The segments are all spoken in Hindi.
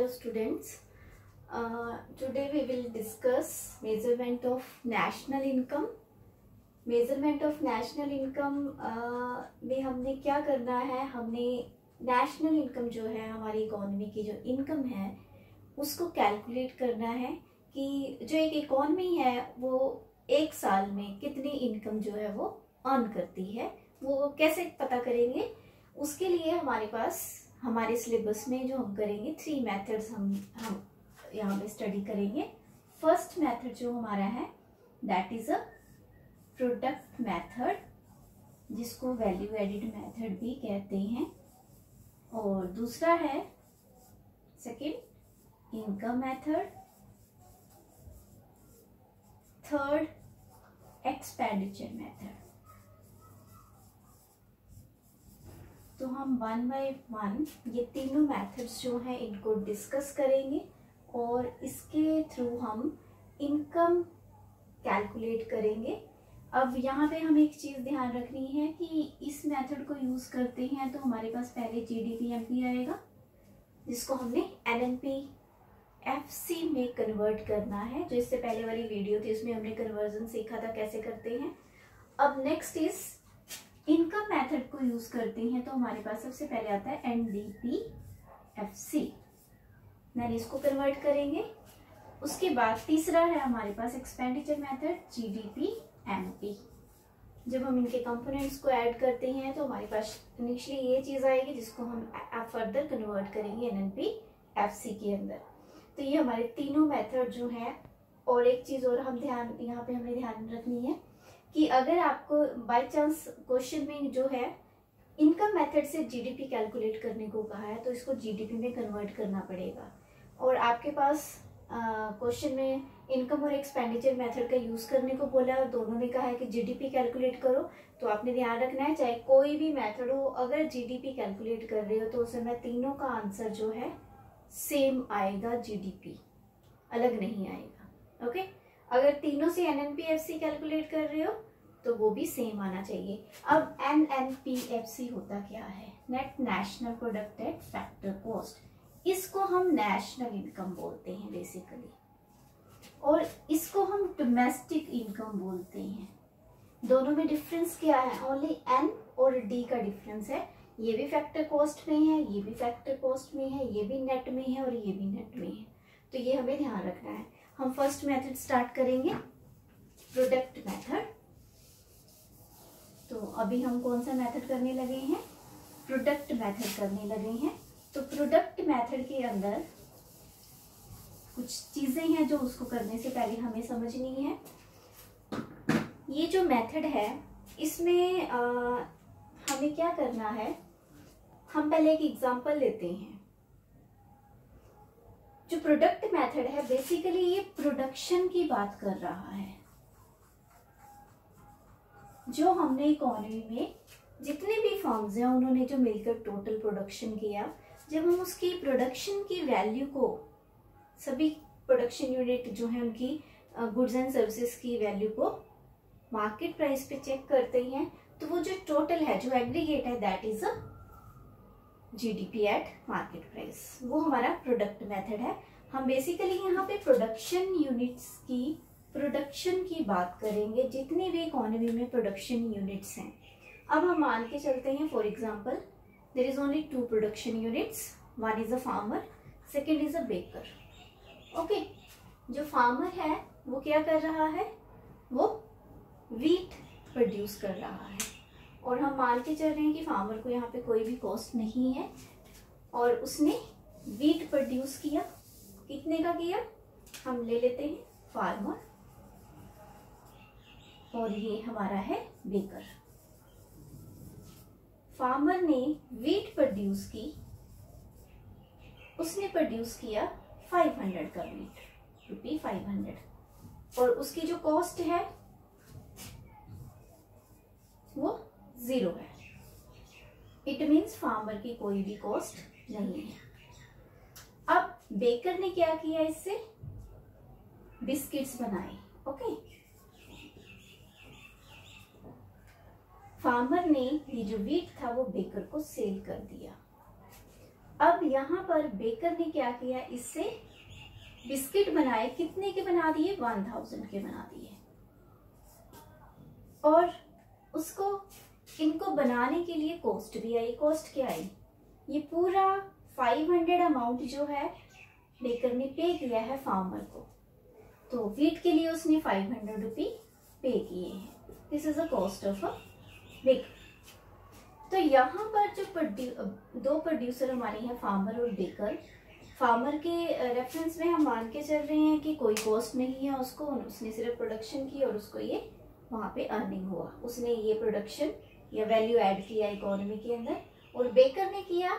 Hello students. Today we will discuss measurement of national income. Measurement of national income में हमने क्या करना है, हमने नेशनल इनकम जो है हमारी इकोनॉमी की जो इनकम है उसको कैलकुलेट करना है कि जो एक इकोनॉमी है वो एक साल में कितनी इनकम जो है वो अर्न करती है, वो कैसे पता करेंगे। उसके लिए हमारे पास हमारे सिलेबस में जो हम करेंगे 3 मेथड्स हम यहाँ पे स्टडी करेंगे। फर्स्ट मेथड जो हमारा है that is a product method, जिसको वैल्यू एडिड मेथड भी कहते हैं, और दूसरा है second income method, third expenditure method. तो हम 1 बाय 1 ये तीनों मेथड्स जो हैं इनको डिस्कस करेंगे और इसके थ्रू हम इनकम कैलकुलेट करेंगे। अब यहाँ पे हमें एक चीज़ ध्यान रखनी है कि इस मेथड को यूज़ करते हैं तो हमारे पास पहले GDP-MP आएगा, जिसको हमने NNP-FC में कन्वर्ट करना है। जो इससे पहले वाली वीडियो थी उसमें हमने कन्वर्जन सीखा था कैसे करते हैं। अब नेक्स्ट इज इनकम मेथड को यूज करते हैं तो हमारे पास सबसे पहले आता है NDP-FC, देन इसको कन्वर्ट करेंगे। उसके बाद तीसरा है हमारे पास एक्सपेंडिचर मेथड GDP-MP। जब हम इनके कंपोनेंट्स को ऐड करते हैं तो हमारे पास इनिशियली ये चीज आएगी जिसको हम फर्दर कन्वर्ट करेंगे NNP-FC के अंदर। तो ये हमारे तीनों मेथड जो है। और एक चीज और हम यहाँ पे हमें ध्यान रखनी है कि अगर आपको बाय चांस क्वेश्चन में जो है इनकम मेथड से GDP कैलकुलेट करने को कहा है तो इसको GDP में कन्वर्ट करना पड़ेगा, और आपके पास क्वेश्चन में इनकम और एक्सपेंडिचर मेथड का यूज करने को बोला है और दोनों ने कहा है कि GDP कैलकुलेट करो, तो आपने ध्यान रखना है चाहे कोई भी मेथड हो, अगर GDP कैलकुलेट कर रहे हो तो उस समय तीनों का आंसर जो है सेम आएगा, GDP अलग नहीं आएगा। ओके, अगर तीनों से NNP-FC कैलकुलेट कर रहे हो तो वो भी सेम आना चाहिए। अब NNP-FC होता क्या है? Net national product at factor cost. इसको हम नेशनल इनकम बोलते हैं बेसिकली, और इसको हम डोमेस्टिक इनकम बोलते हैं। दोनों में डिफरेंस क्या है? ओनली N और D का डिफरेंस है। ये भी फैक्टर कॉस्ट में है, ये भी फैक्टर कॉस्ट में है, ये भी नेट में है और ये भी नेट में है, तो ये हमें ध्यान रखना है। हम फर्स्ट मेथड स्टार्ट करेंगे, प्रोडक्ट मेथड। तो अभी हम कौन सा मेथड करने लगे हैं? प्रोडक्ट मेथड करने लगे हैं। तो प्रोडक्ट मेथड के अंदर कुछ चीजें हैं जो उसको करने से पहले हमें समझनी है। ये जो मेथड है इसमें हमें क्या करना है, हम पहले एक एग्जांपल लेते हैं। जो प्रोडक्ट मेथड है बेसिकली ये प्रोडक्शन की बात कर रहा है। जो हमने इकोनॉमी में जितने भी फर्म्स हैं उन्होंने जो मिलकर टोटल प्रोडक्शन किया, जब हम उसकी प्रोडक्शन की वैल्यू को, सभी प्रोडक्शन यूनिट जो है उनकी गुड्स एंड सर्विसेज की वैल्यू को मार्केट प्राइस पे चेक करते हैं, तो वो जो टोटल है, जो एग्रीगेट है, that is a GDP eight market price. वो हमारा प्रोडक्ट मेथड है। हम बेसिकली यहाँ पे प्रोडक्शन यूनिट्स की प्रोडक्शन की बात करेंगे, जितनी भी इकोनॉमी में प्रोडक्शन यूनिट्स हैं। अब हम मान के चलते हैं for example there is only 2 production units, one is a farmer, second is a baker. Okay, जो फार्मर है वो क्या कर रहा है? वो व्हीट प्रोड्यूस कर रहा है, और हम मान के चल रहे हैं कि फार्मर को यहाँ पे कोई भी कॉस्ट नहीं है और उसने व्हीट प्रोड्यूस किया। कितने का किया? हम ले लेते हैं फार्मर, और ये हमारा है बेकर। फार्मर ने व्हीट प्रोड्यूस की, उसने प्रोड्यूस किया 500 का व्हीट, ₹500, और उसकी जो कॉस्ट है वो 0 है। इट मीन्स फार्मर की कोई भी कॉस्ट नहीं है। अब बेकर ने क्या किया? इससे बिस्किट्स बनाए। ओके, फार्मर ने ये जो व्हीट था वो बेकर को सेल कर दिया। अब यहाँ पर बेकर ने क्या किया, इससे बिस्किट बनाए, कितने के बना दिए, 1000 के बना दिए। और उसको इनको बनाने के लिए कॉस्ट भी आई। कॉस्ट क्या आई, ये पूरा 500 अमाउंट जो है बेकर ने पे किया है फार्मर को। तो व्हीट के लिए उसने 500 रुपये पे किए हैं। This is the cost of a baker. तो यहाँ पर जो दो प्रोड्यूसर हमारे हैं, फार्मर और बेकर। फार्मर के रेफरेंस में हम मान के चल रहे हैं कि कोई कॉस्ट नहीं है उसको, उसने सिर्फ प्रोडक्शन की और उसको ये वहाँ पे अर्निंग हुआ, उसने ये प्रोडक्शन या वैल्यू ऐड किया इकोनॉमी के अंदर। और बेकर ने किया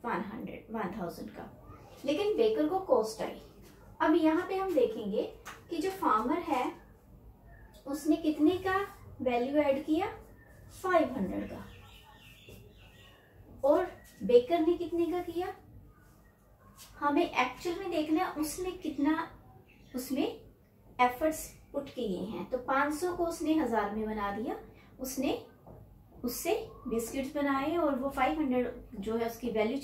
1000 का, लेकिन बेकर को कॉस्ट आई। अब यहाँ पे हम देखेंगे कि जो फार्मर है उसने कितने का वैल्यू ऐड किया, 500 का, और बेकर ने कितने का किया। हमें एक्चुअल में देखना है उसने कितना उसमें एफर्ट्स पुट किए हैं। तो 500 को उसने 1000 में बना दिया, उसने उससे बिस्किट्स बनाए और वो 500 जो है उसकी वैल्यू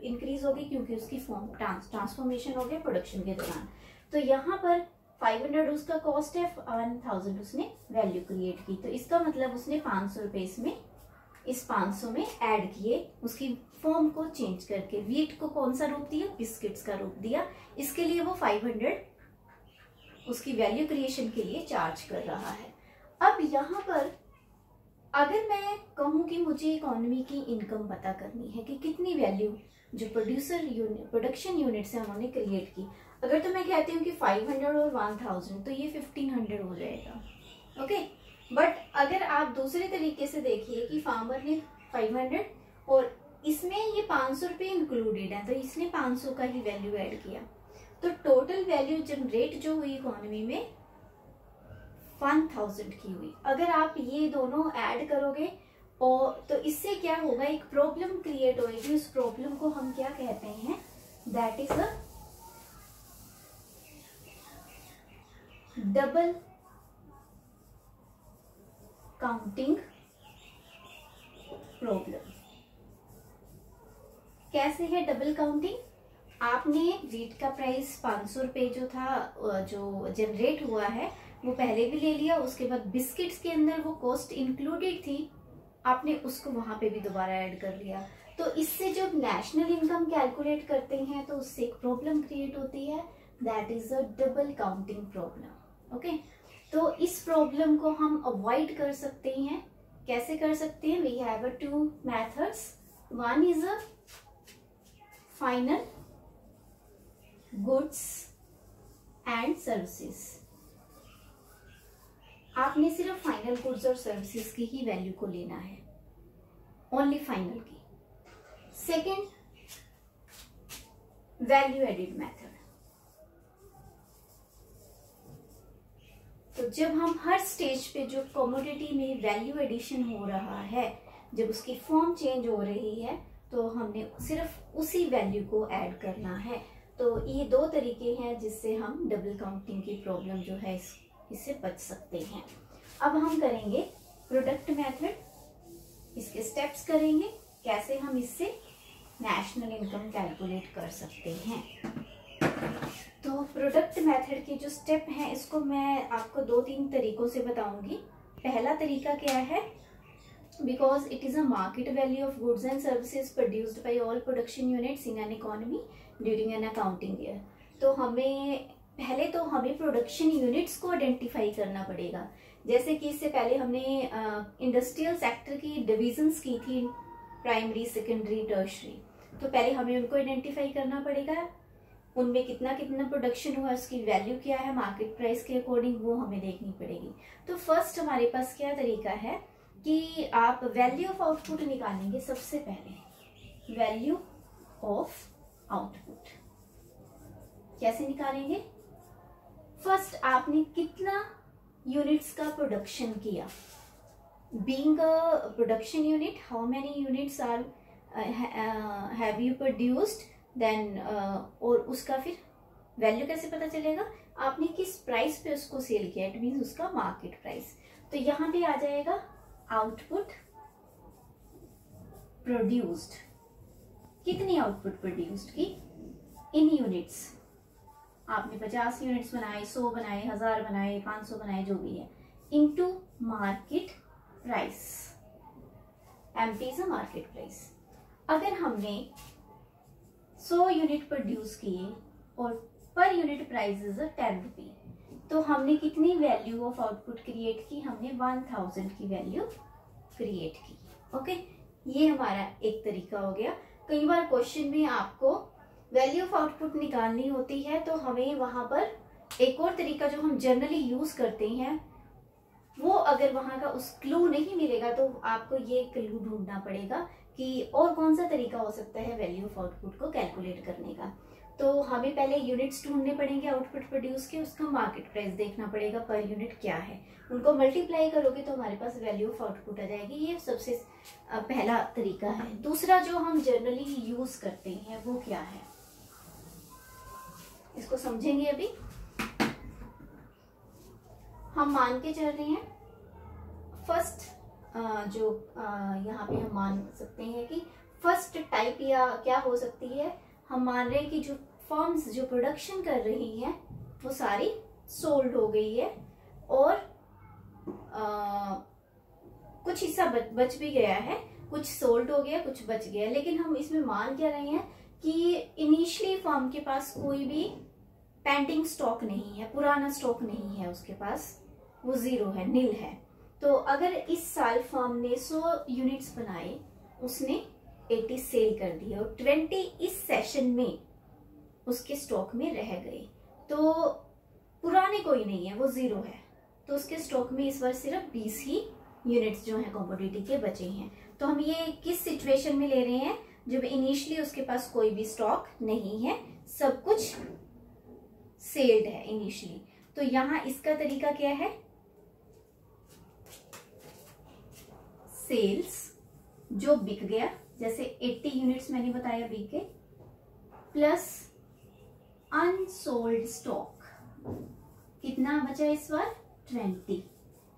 इंक्रीज हो गई क्योंकि उसकी फॉर्म ट्रांसफॉर्मेशन हो गया प्रोडक्शन के दौरान। तो यहाँ पर 500 उसका कॉस्ट है, 1000 उसने वैल्यू क्रिएट की। तो इसका मतलब उसने 500 रुपये इसमें इस 500 में ऐड किए, उसकी फॉर्म को चेंज करके। व्हीट को कौन सा रूप दिया, बिस्किट्स का रूप दिया। इसके लिए वो 500 उसकी वैल्यू क्रिएशन के लिए चार्ज कर रहा है। अब यहाँ पर अगर मैं कहूँ कि मुझे इकोनॉमी की इनकम पता करनी है कि कितनी वैल्यू जो प्रोडक्शन यूनिट्स है उन्होंने क्रिएट की, अगर तो मैं कहती हूँ कि 500 और 1000 तो ये 1500 हो जाएगा। ओके, बट अगर आप दूसरे तरीके से देखिए कि फार्मर ने 500 और इसमें ये 500 रुपये इंक्लूडेड है, तो इसने 500 का ही वैल्यू ऐड किया, तो टोटल वैल्यू जनरेट जो हुई इकोनॉमी में 1000 की हुई। अगर आप ये दोनों ऐड करोगे और तो इससे क्या होगा, एक प्रॉब्लम क्रिएट होगी। उस प्रॉब्लम को हम क्या कहते हैं, that is a double counting problem. कैसे है डबल काउंटिंग, आपने व्हीट का प्राइस 500 रुपये जो था, जो जनरेट हुआ है वो पहले भी ले लिया, उसके बाद बिस्किट्स के अंदर वो कॉस्ट इंक्लूडेड थी, आपने उसको वहां पे भी दोबारा ऐड कर लिया। तो इससे जब नेशनल इनकम कैलकुलेट करते हैं तो उससे एक प्रॉब्लम क्रिएट होती है, that is a double counting problem. Okay, तो इस प्रॉब्लम को हम अवॉइड कर सकते हैं। कैसे कर सकते हैं, we have a 2 methods. One is a final goods and services. आपने सिर्फ फाइनल गुड्स और सर्विसेज की ही वैल्यू को लेना है, ओनली फाइनल की। Second, value added method. तो जब हम हर स्टेज पे जो कमोडिटी में वैल्यू एडिशन हो रहा है, जब उसकी फॉर्म चेंज हो रही है, तो हमने सिर्फ उसी वैल्यू को ऐड करना है। तो ये 2 तरीके हैं जिससे हम डबल काउंटिंग की प्रॉब्लम जो है इससे बच सकते हैं। अब हम करेंगे प्रोडक्ट मेथड, इसके स्टेप्स करेंगे कैसे हम इससे नेशनल इनकम कैलकुलेट कर सकते हैं। तो प्रोडक्ट मेथड के जो स्टेप हैं इसको मैं आपको 2-3 तरीकों से बताऊंगी। पहला तरीका क्या है, because it is a market value of goods and services produced by all production units in an economy during an accounting year. तो पहले तो हमें प्रोडक्शन यूनिट्स को आइडेंटिफाई करना पड़ेगा। जैसे कि इससे पहले हमने इंडस्ट्रियल सेक्टर की डिविजन्स की थी, प्राइमरी, सेकेंडरी, टर्शरी। तो पहले हमें उनको आइडेंटिफाई करना पड़ेगा, उनमें कितना कितना प्रोडक्शन हुआ, उसकी वैल्यू क्या है मार्केट प्राइस के अकॉर्डिंग, वो हमें देखनी पड़ेगी। तो फर्स्ट हमारे पास क्या तरीका है कि आप वैल्यू ऑफ आउटपुट निकालेंगे। सबसे पहले वैल्यू ऑफ आउटपुट कैसे निकालेंगे, फर्स्ट आपने कितना यूनिट्स का प्रोडक्शन किया, being a production unit, how many units are have you produced, then और उसका फिर वैल्यू कैसे पता चलेगा, आपने किस प्राइस पे उसको सेल किया, इट मीन्स उसका मार्केट प्राइस। तो यहाँ पे आ जाएगा आउटपुट प्रोड्यूस्ड कितनी आउटपुट प्रोड्यूस्ड की इन यूनिट्स। आपने 50 यूनिट्स बनाए, 100 बनाए, 1000 बनाए, 500 बनाए, जो भी है, into market price. MP is a market price. अगर हमने 100 यूनिट प्रोड्यूस किए और पर यूनिट प्राइस इज 10 रुपी, तो हमने कितनी वैल्यू ऑफ आउटपुट क्रिएट की? हमने 1000 की वैल्यू क्रिएट की। ओके, ये हमारा एक तरीका हो गया। कई बार क्वेश्चन में आपको वैल्यू ऑफ आउटपुट निकालनी होती है, तो हमें वहां पर एक और तरीका जो हम जनरली यूज करते हैं, वो अगर वहां का उस क्लू नहीं मिलेगा तो आपको ये क्लू ढूंढना पड़ेगा कि और कौन सा तरीका हो सकता है वैल्यू ऑफ आउटपुट को कैलकुलेट करने का। तो हमें पहले यूनिट्स ढूंढने पड़ेंगे आउटपुट प्रोड्यूस के, उसका मार्केट प्राइस देखना पड़ेगा पर यूनिट क्या है, उनको मल्टीप्लाई करोगे तो हमारे पास वैल्यू ऑफ आउटपुट आ जाएगी। ये सबसे पहला तरीका है। दूसरा जो हम जनरली यूज करते हैं वो क्या है, इसको समझेंगे अभी। हम मान के चल रहे हैं फर्स्ट, जो यहाँ पे हम मान सकते हैं कि फर्स्ट टाइप या क्या हो सकती है, हम मान रहे हैं कि जो फर्म्स जो प्रोडक्शन कर रही हैं वो सारी सोल्ड हो गई है और कुछ हिस्सा बच भी गया है, कुछ सोल्ड हो गया, कुछ बच गया। लेकिन हम इसमें मान क्या रहे हैं कि इनिशियली फर्म के पास कोई भी पेंडिंग स्टॉक नहीं है, पुराना स्टॉक नहीं है उसके पास, वो जीरो है, नील है। तो अगर इस साल फर्म ने 100 यूनिट्स बनाए, उसने 80 सेल कर दिए और 20 इस सेशन में उसके स्टॉक में रह गए, तो पुराने कोई नहीं है, वो जीरो है, तो उसके स्टॉक में इस बार सिर्फ 20 ही यूनिट्स जो है कमोडिटी के बचे हैं। तो हम ये किस सिचुएशन में ले रहे हैं, जब इनिशियली उसके पास कोई भी स्टॉक नहीं है, सब कुछ सेल्ड है इनिशियली। तो यहाँ इसका तरीका क्या है, सेल्स जो बिक गया, जैसे 80 यूनिट्स मैंने बताया बिक गए, प्लस अनसोल्ड स्टॉक कितना बचा इस बार 20।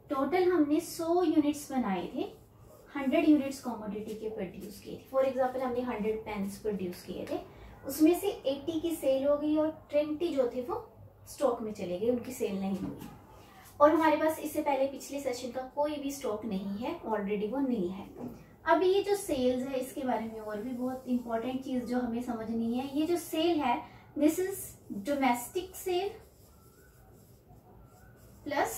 टोटल हमने 100 यूनिट्स बनाए थे, 100 यूनिट्स कमोडिटी के प्रोड्यूस किए थे। फॉर एग्जांपल हमने 100 पेन्स प्रोड्यूस किए थे, उसमें से 80 की सेल हो गई और 20 जो थे वो स्टॉक में चले गए, उनकी सेल नहीं हुई। और हमारे पास इससे पहले पिछले सेशन का कोई भी स्टॉक नहीं है, ऑलरेडी वो नील है। अब ये जो सेल्स है, इसके बारे में और भी बहुत इंपॉर्टेंट चीज जो हमें समझनी है, ये जो सेल है, this is domestic sale plus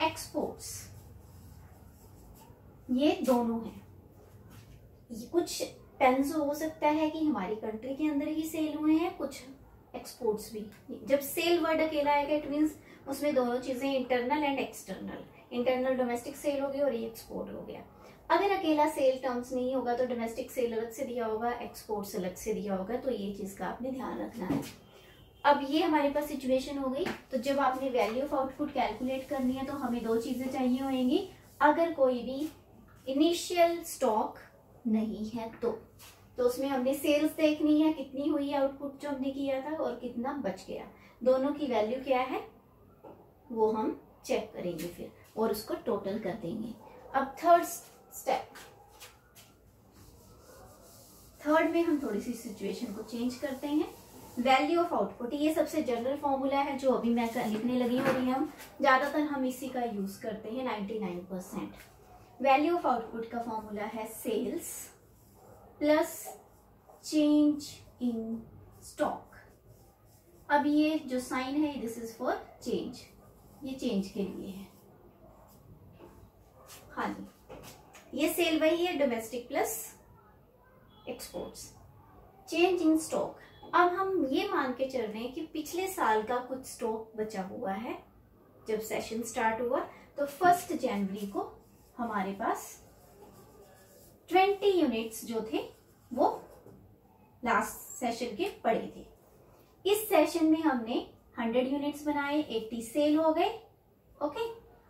exports, ये दोनों हैं। कुछ पेन्स हो सकता है कि हमारी कंट्री के अंदर ही सेल हुए हैं, कुछ एक्सपोर्ट्स भी। जब सेल वर्ड अकेला आएगा इट मीन्स उसमें दोनों चीजें internal and external, internal domestic sale हो गई और ये एक्सपोर्ट हो गया। अगर अकेला सेल टर्म्स नहीं होगा तो डोमेस्टिक सेल अलग से दिया होगा, एक्सपोर्ट्स अलग से दिया होगा, तो ये चीज का आपने ध्यान रखना है। अब ये हमारे पास सिचुएशन हो गई। तो जब आपने वैल्यू ऑफ आउटपुट कैलकुलेट करनी है तो हमें दो चीजें चाहिए होंगी। अगर कोई भी इनिशियल स्टॉक नहीं है तो उसमें हमने सेल्स देखनी है, कितनी हुई आउटपुट जो हमने किया था और कितना बच गया, दोनों की वैल्यू क्या है वो हम चेक करेंगे फिर और उसको टोटल कर देंगे। अब थर्ड स्टेप, थर्ड में हम थोड़ी सी सिचुएशन को चेंज करते हैं। वैल्यू ऑफ आउटपुट, ये सबसे जनरल फॉर्मूला है जो अभी मैं लिखने लगी हूँ, और हम ज्यादातर हम इसी का यूज करते हैं 99%। वैल्यू ऑफ आउटपुट का फॉर्मूला है sales plus change in stock. अब ये जो साइन है दिस इज फॉर चेंज, ये चेंज के लिए है। हाँ जी, ये सेल वही है, domestic plus exports. Change in stock, अब हम ये मान के चल रहे हैं कि पिछले साल का कुछ स्टॉक बचा हुआ है। जब सेशन स्टार्ट हुआ तो 1 जनवरी को हमारे पास 20 यूनिट्स जो थे वो लास्ट सेशन के पड़े थे। इस सेशन में हमने 100 यूनिट्स बनाए, 80 सेल हो गए, ओके।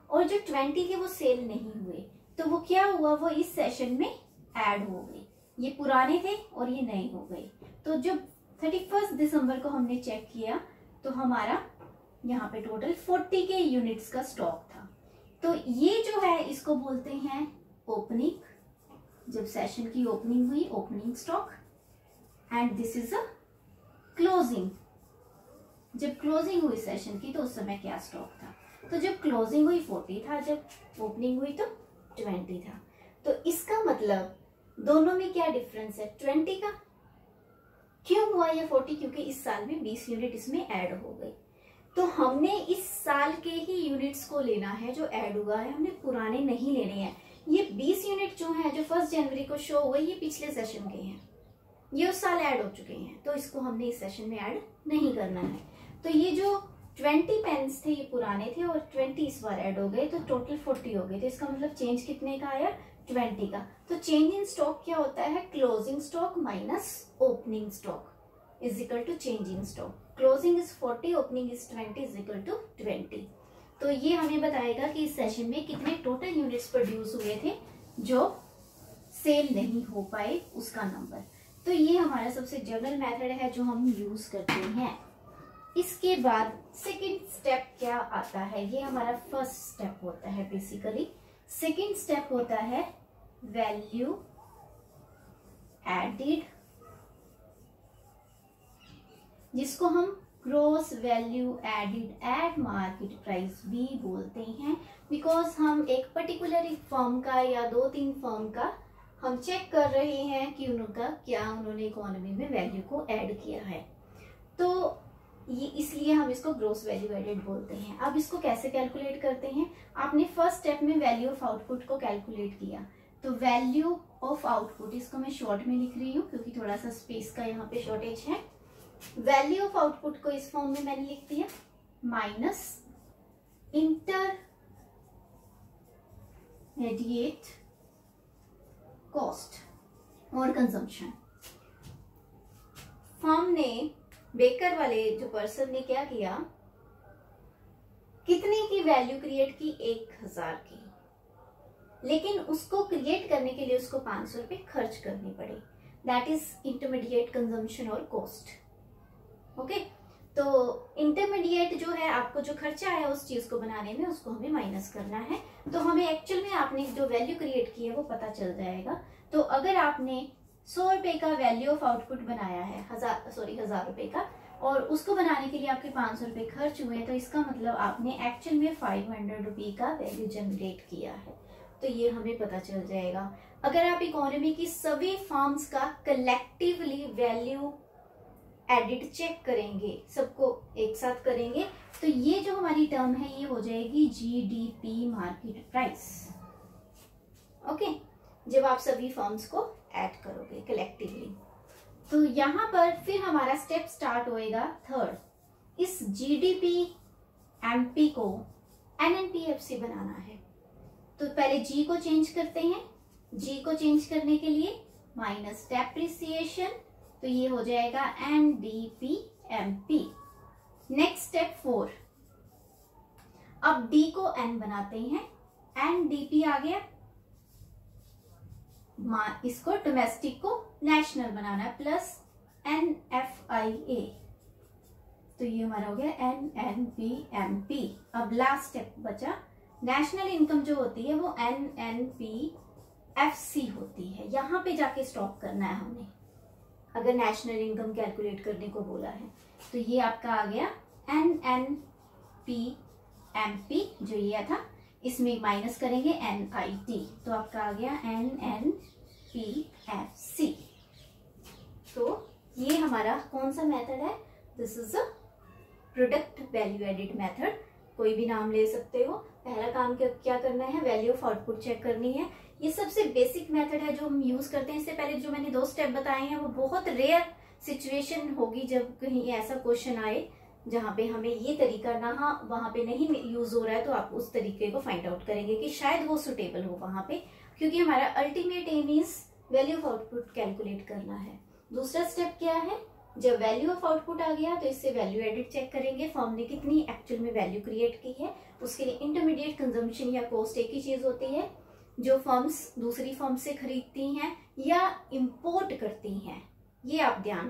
और जो 20 थे वो सेल नहीं हुए, तो वो क्या हुआ, वो इस सेशन में ऐड हो गए। ये पुराने थे और ये नए हो गए। तो जब 31 दिसंबर को हमने चेक किया तो हमारा यहाँ पे टोटल 40 के यूनिट्स का स्टॉक था। तो ये जो है इसको बोलते हैं ओपनिंग जब सेशन की ओपनिंग हुई, opening stock, and this is a closing. जब क्लोजिंग हुई सेशन की तो उस समय क्या स्टॉक था? तो जब क्लोजिंग हुई 40 था, जब ओपनिंग हुई तो 20 था। तो इसका मतलब दोनों में क्या डिफरेंस है? 20 का। क्यों हुआ ये 40? क्योंकि इस साल में 20 यूनिट इसमें ऐड हो गई। तो हमने इस साल के ही यूनिट्स को लेना है जो ऐड हुआ है, हमने पुराने नहीं लेने हैं। ये 20 यूनिट जो है जो 1 जनवरी को शो हुए, ये पिछले सेशन के हैं, ये उस साल ऐड हो चुके हैं, तो इसको हमने इस सेशन में ऐड नहीं करना है। तो ये जो 20 पेन्स थे ये पुराने थे और 20 इस बार ऐड हो गए, तो टोटल 40 हो गए। तो इसका मतलब चेंज कितने का आया? 20 का। तो चेंज इन स्टॉक क्या होता है? Closing stock minus opening stock is equal to change in stock. Closing is 40, opening is 20 is equal to 20। तो ये हमें बताएगा कि इस सेशन में कितने टोटल यूनिट्स प्रोड्यूस हुए थे जो सेल नहीं हो पाए, उसका नंबर। तो ये हमारा सबसे जनरल मेथड है जो हम यूज करते हैं। इसके बाद सेकंड स्टेप क्या आता है? ये हमारा फर्स्ट स्टेप होता है बेसिकली। सेकंड स्टेप होता है वैल्यू एडेड, जिसको हम gross value added at market price भी बोलते हैं, बिकॉज हम एक पर्टिकुलर फर्म का या 2-3 फर्म का हम चेक कर रहे हैं कि उनका क्या उन्होंने इकोनॉमी में वैल्यू को ऐड किया है। तो ये इसलिए हम इसको ग्रॉस वैल्यू एडेड बोलते हैं। अब इसको कैसे कैलकुलेट करते हैं? आपने फर्स्ट स्टेप में वैल्यू ऑफ आउटपुट को कैलकुलेट किया, तो वैल्यू ऑफ आउटपुट, इसको मैं शॉर्ट में लिख रही हूँ क्योंकि थोड़ा सा स्पेस का यहाँ पे शॉर्टेज है। वैल्यू ऑफ आउटपुट को इस फॉर्म में मैंने लिख दिया, माइनस इंटरमीडिएट कॉस्ट और कंजम्पशन। फर्म ने, बेकर वाले जो पर्सन ने क्या किया, कितने की वैल्यू क्रिएट की? 1000 की, लेकिन उसको क्रिएट करने के लिए उसको 500 रुपए खर्च करने पड़े। दैट इज इंटरमीडिएट कंजम्पशन और कॉस्ट। ओके, तो इंटरमीडिएट जो है, आपको जो खर्चा आया उस चीज को बनाने में, उसको हमें माइनस करना है। तो हमें एक्चुअल में आपने जो वैल्यू क्रिएट की है वो पता चल जाएगा। तो अगर आपने 100 रुपए का वैल्यू ऑफ आउटपुट बनाया है, 1000 रुपए का, और उसको बनाने के लिए आपके 500 रुपए खर्च हुए, तो इसका मतलब आपने एक्चुअल में 500 रुपए का वैल्यू जनरेट किया है। तो ये हमें पता चल जाएगा। अगर आप इकोनॉमी की सभी फर्म्स का कलेक्टिवली वैल्यू एडिट चेक करेंगे, सबको एक साथ करेंगे, तो ये जो हमारी टर्म है ये हो जाएगी जीडीपी मार्केट प्राइस। ओके, जब आप सभी फर्म्स को ऐड करोगे कलेक्टिवली, तो यहाँ पर फिर हमारा स्टेप स्टार्ट होएगा थर्ड। इस जीडीपी एमपी को एनएनपीएफसी बनाना है, तो पहले जी को चेंज करते हैं। जी को चेंज करने के लिए माइनस डेप्रिसिएशन, तो ये हो जाएगा एनडीपीएमपी। नेक्स्ट स्टेप 4, अब डी को एन बनाते हैं, एनडीपी आ गया, इसको डोमेस्टिक को नेशनल बनाना है, प्लस एनएफआईए, तो ये हमारा हो गया एनएनपीएमपी। अब लास्ट स्टेप बचा, नेशनल इनकम जो होती है वो एनएनपीएफसी होती है। यहां पे जाके स्टॉप करना है हमने, अगर नेशनल इनकम कैलकुलेट करने को बोला है। तो ये आपका आ गया एनएनपीएमपी, जो ये था, इसमें माइनस करेंगे एनआईटी, तो आपका आ गया एनएनपीएफसी। तो ये हमारा कौन सा मेथड है? This is a product value added method, कोई भी नाम ले सकते हो। पहला काम क्या करना है? वैल्यू ऑफ आउटपुट चेक करनी है। ये सबसे बेसिक मेथड है जो हम यूज करते हैं। इससे पहले जो मैंने 2 स्टेप बताए हैं वो बहुत रेयर सिचुएशन होगी जब कहीं ऐसा क्वेश्चन आए जहां पे हमें ये तरीका ना वहां पे नहीं यूज हो रहा है, तो आप उस तरीके को फाइंड आउट करेंगे कि शायद वो सुटेबल हो वहां पे, क्योंकि हमारा ultimate aim is value of output calculate करना है। दूसरा स्टेप क्या है? जब वैल्यू ऑफ आउटपुट आ गया तो इससे वैल्यू एडिट चेक करेंगे, फर्म ने कितनी एक्चुअल में वैल्यू क्रिएट की है। उसके लिए इंटरमीडिएट कंजम्पशन या कॉस्ट एक ही चीज होती है, जो फर्म्स दूसरी फर्म से खरीदती हैं या इंपोर्ट करती हैं, ये आप ध्यान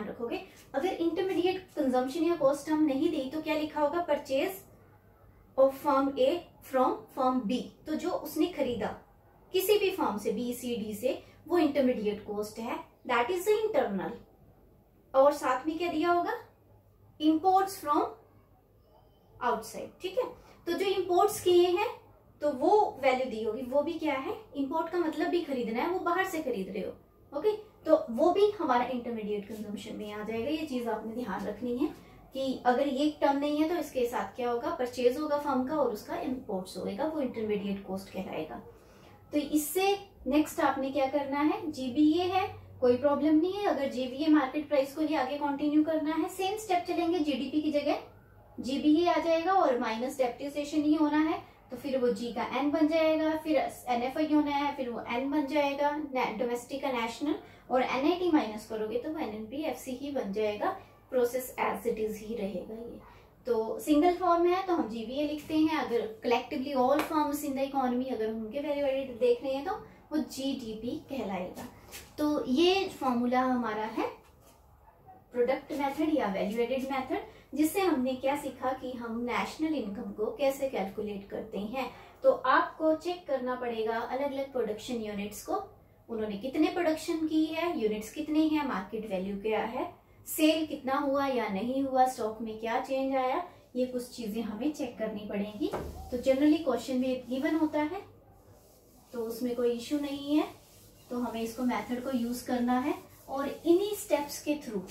रखोगे। अगर इंटरमीडिएट कंजम्पशन या कॉस्ट हम नहीं दी तो क्या लिखा होगा? Purchase of firm A from firm B, तो जो उसने खरीदा, किसी भी फॉर्म से बी सी डी से, वो इंटरमीडिएट कॉस्ट है, दैट इज द इंटरनल। और साथ में क्या दिया होगा, इंपोर्ट्स फ्रॉम आउटसाइड, ठीक है। तो जो इंपोर्ट्स किए हैं तो वो वैल्यू दी होगी, वो भी क्या है, इंपोर्ट का मतलब भी खरीदना है, वो बाहर से खरीद रहे हो, ओके, तो वो भी हमारा इंटरमीडिएट कंजम्पशन में आ जाएगा। ये चीज आपने ध्यान रखनी है कि अगर ये टर्म नहीं है तो इसके साथ क्या होगा, परचेज होगा फर्म का और उसका इंपोर्ट्स होगा, वो इंटरमीडिएट कॉस्ट कहलाएगा। तो इससे नेक्स्ट आपने क्या करना है, जीबीए है, कोई प्रॉब्लम नहीं है। अगर जीबीए मार्केट प्राइस को ही आगे कंटिन्यू करना है, सेम स्टेप चलेंगे, जीडीपी की जगह जीबीए आ जाएगा और माइनस डेप्रिसिएशन ही होना है, तो फिर वो जी का एन बन जाएगा, फिर एनएफआई होना है, फिर वो एन बन जाएगा, डोमेस्टिक का नेशनल, और एनआईटी माइनस करोगे तो वो एनएनपी एफसी ही बन जाएगा, प्रोसेस एज इट इज ही रहेगा। ये तो सिंगल फॉर्म है तो हम जीबीए लिखते हैं, अगर collectively all forms in the economy अगर हम उनके वैल्यू एडिड देख रहे हैं तो वो जीडीपी कहलाएगा। तो ये फॉर्मूला हमारा है प्रोडक्ट मेथड या वैल्यू एडेड मेथड, जिससे हमने क्या सीखा कि हम नेशनल इनकम को कैसे कैलकुलेट करते हैं। तो आपको चेक करना पड़ेगा अलग अलग प्रोडक्शन यूनिट्स को, उन्होंने कितने प्रोडक्शन की है, यूनिट्स कितने हैं, मार्केट वैल्यू क्या है, सेल कितना हुआ या नहीं हुआ, स्टॉक में क्या चेंज आया, ये कुछ चीजें हमें चेक करनी पड़ेंगी। तो जनरली क्वेश्चन में गिवन होता है तो उसमें कोई इश्यू नहीं है, तो हमें इसको मेथड को यूज करना है और इन्हीं स्टेप्स के through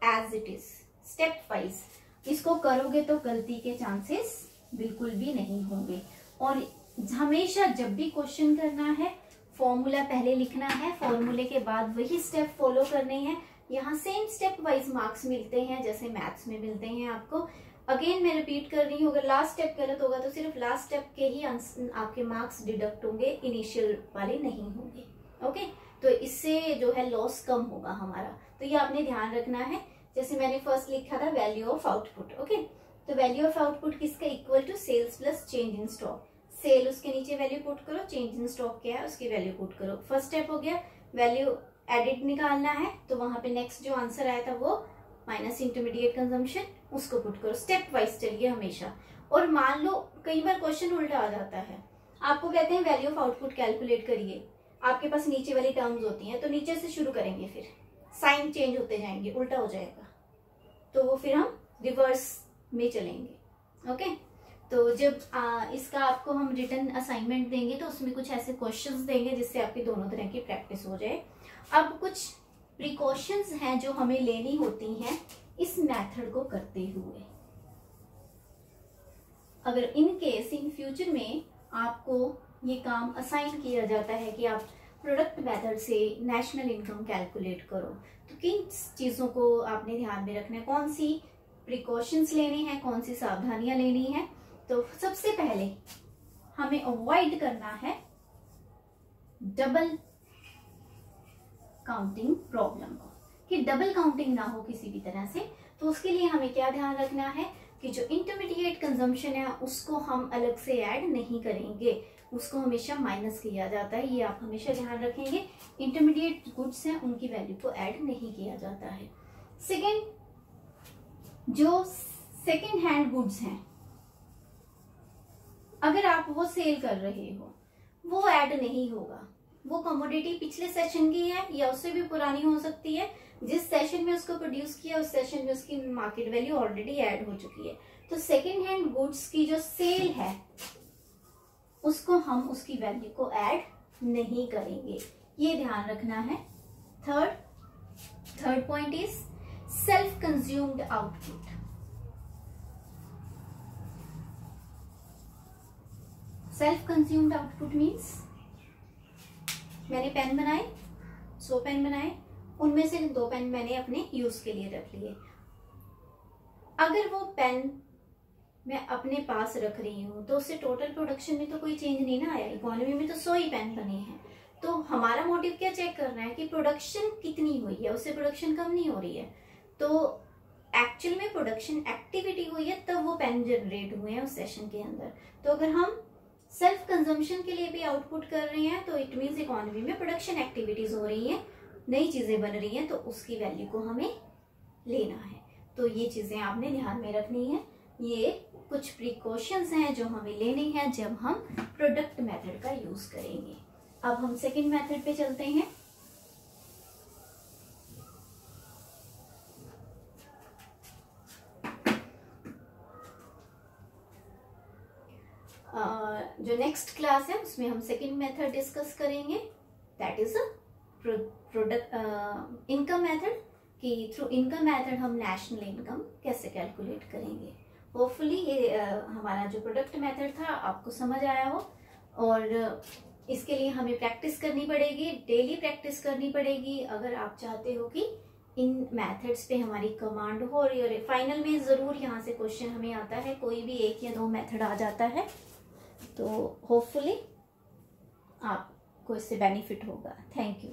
as it is stepwise इसको करोगे तो गलती के चांसेस बिल्कुल भी नहीं होंगे। और हमेशा जब भी क्वेश्चन करना है फॉर्मूला पहले लिखना है, फॉर्मूले के बाद वही स्टेप फॉलो करने हैं। यहाँ सेम स्टेप वाइज मार्क्स मिलते हैं जैसे मैथ्स में मिलते हैं आपको। अगेन मैं रिपीट कर रही हूँ, अगर लास्ट स्टेप गलत होगा तो सिर्फ लास्ट स्टेप के ही आपके मार्क्स डिडक्ट होंगे, इनिशियल वाले नहीं होंगे, ओके। तो इससे जो है लॉस कम होगा हमारा, तो ये आपने ध्यान रखना है। जैसे मैंने फर्स्ट लिखा था वैल्यू ऑफ आउटपुट, ओके, तो वैल्यू ऑफ आउटपुट किसका, equal to sales plus change in stock. Sale उसके नीचे वैल्यू पुट करो, चेंज इन स्टॉक क्या है उसकी वैल्यू पुट करो। फर्स्ट स्टेप हो गया, वैल्यू एडिट निकालना है, तो वहां पे नेक्स्ट जो आंसर आया था वो माइनस इंटरमीडिएट कंजम्पशन, उसको पुट करो। स्टेप वाइज चलिए हमेशा। और मान लो कई बार क्वेश्चन उल्टा आ जाता है, आपको कहते हैं वैल्यू ऑफ आउटपुट कैलकुलेट करिए, आपके पास नीचे वाली टर्म्स होती हैं, तो नीचे से शुरू करेंगे, फिर साइन चेंज होते जाएंगे, उल्टा हो जाएगा, तो वो फिर हम रिवर्स में चलेंगे, ओके। तो जब इसका आपको हम रिटर्न असाइनमेंट देंगे तो उसमें कुछ ऐसे क्वेश्चंस देंगे जिससे आपकी दोनों तरह की प्रैक्टिस हो जाए। अब कुछ प्रिकॉशंस हैं जो हमें लेनी होती हैं इस मेथड को करते हुए। अगर इन केस इन फ्यूचर में आपको ये काम असाइन किया जाता है कि आप प्रोडक्ट मेथड से नेशनल इनकम कैलकुलेट करो, तो किन चीजों को आपने ध्यान में रखना है, कौन सी प्रिकॉशंस लेने हैं, कौन सी सावधानियां लेनी है। तो सबसे पहले हमें अवॉइड करना है डबल काउंटिंग प्रॉब्लम को, कि डबल काउंटिंग ना हो किसी भी तरह से। तो उसके लिए हमें क्या ध्यान रखना है कि जो इंटरमीडिएट कंजम्पशन है उसको हम अलग से ऐड नहीं करेंगे, उसको हमेशा माइनस किया जाता है, ये आप हमेशा ध्यान रखेंगे। इंटरमीडिएट गुड्स हैं उनकी वैल्यू को ऐड नहीं किया जाता है। सेकेंड, जो सेकेंड हैंड गुड्स हैं अगर आप वो सेल कर रहे हो वो ऐड नहीं होगा। वो कमोडिटी पिछले सेशन की है या उससे भी पुरानी हो सकती है, जिस सेशन में उसको प्रोड्यूस किया उस सेशन में उसकी मार्केट वैल्यू ऑलरेडी ऐड हो चुकी है। तो सेकेंड हैंड गुड्स की जो सेल है उसको हम उसकी वैल्यू को ऐड नहीं करेंगे, ये ध्यान रखना है। Third point is self consumed output. Self consumed output means मैंने पेन बनाए, 100 पेन बनाए, उनमें से 2 पेन मैंने अपने यूज के लिए रख लिए। अगर वो पेन मैं अपने पास रख रही हूँ तो उससे टोटल प्रोडक्शन में तो कोई चेंज नहीं ना आया, इकोनॉमी में तो 100 ही पेन बने हैं। तो हमारा मोटिव क्या चेक करना है कि प्रोडक्शन कितनी हुई है, उससे प्रोडक्शन कम नहीं हो रही है। तो एक्चुअल में प्रोडक्शन एक्टिविटी हुई है तब वो पेन जनरेट हुए हैं उस सेशन के अंदर। तो अगर हम सेल्फ कंजम्पशन के लिए भी आउटपुट कर रहे हैं तो इट मीन्स इकोनॉमी में प्रोडक्शन एक्टिविटीज हो रही हैं, नई चीजें बन रही हैं, तो उसकी वैल्यू को हमें लेना है। तो ये चीजें आपने ध्यान में रखनी है। ये कुछ प्रिकॉशंस हैं जो हमें लेनी है जब हम प्रोडक्ट मेथड का यूज करेंगे। अब हम सेकंड मेथड पे चलते हैं। जो नेक्स्ट क्लास है उसमें हम सेकंड मेथड डिस्कस करेंगे, that is product income method, कि थ्रू इनकम मेथड हम नेशनल इनकम कैसे कैलकुलेट करेंगे। होपफुली ये हमारा जो प्रोडक्ट मेथड था आपको समझ आया हो, और इसके लिए हमें प्रैक्टिस करनी पड़ेगी, डेली प्रैक्टिस करनी पड़ेगी अगर आप चाहते हो कि इन मेथड्स पे हमारी कमांड हो। और फाइनल में ज़रूर यहाँ से क्वेश्चन हमें आता है, कोई भी 1 या 2 मेथड आ जाता है, तो होपफुली आपको इससे बेनिफिट होगा। Thank you.